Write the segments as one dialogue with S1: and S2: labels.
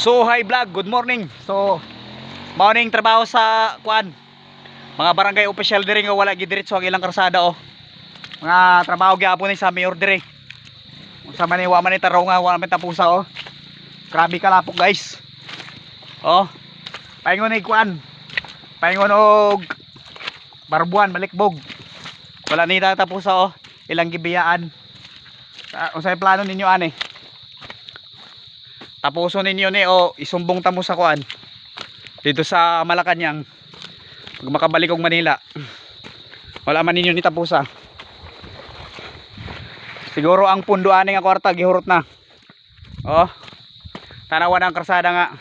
S1: So hi vlog, good morning. So morning trabaho sa kuan. Mga barangay official diri nga wala gidiretso ang ilang karsada oh. Mga trabaho gyapon ni sa mayor diri. Unsa man ni wa man ni taraw nga wala man tapusa oh. Grabe kalapok guys. Oh. Paingon ni kuan. Paingon og barbuan balikbog. Wala ni tapusa oh. Ilang gibiyaan. Unsay plano ninyo ani? Tapuson ninyo ni o isumbong tamo sa kuan dito sa Malacañang pag makabalik og Manila. Wala man ninyo ni tapusa. Siguro ang pundo ani nga kwarta gihurot na. Oh. Tanawan ang karsada nga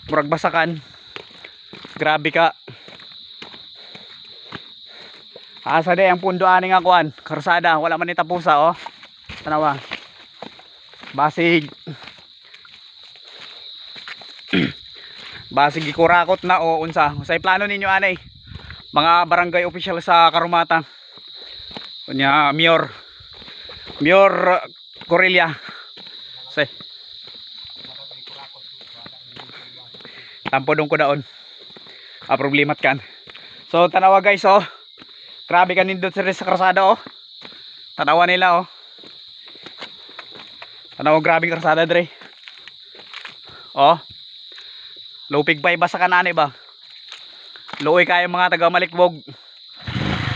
S1: murag basakan. Grabe ka. Asa day ang pundo ani nga kuan karsada wala man ni tapusa oh. Tanawa. Basig basig gikurakot na o unsa unsay plano ninyo anay mga barangay official sa Carumata kunya Mayor Correlia say tampodong ko daon problema't kan. So tanawa guys oh, grabe kanindot sa karsada oh, tanawa nila oh, tanawa grabe karsada dre oh. Lupig pa iba sa kanani ba? Luoy kayo mga taga Malikbog.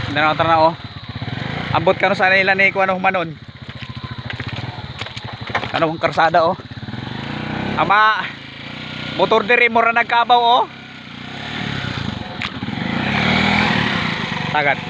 S1: Tanaw oh. Ambot kano sana nila ni kuno humanon. Ano ang karsada oh. Ama motor diri mo ra nagkabaw oh. Tagat.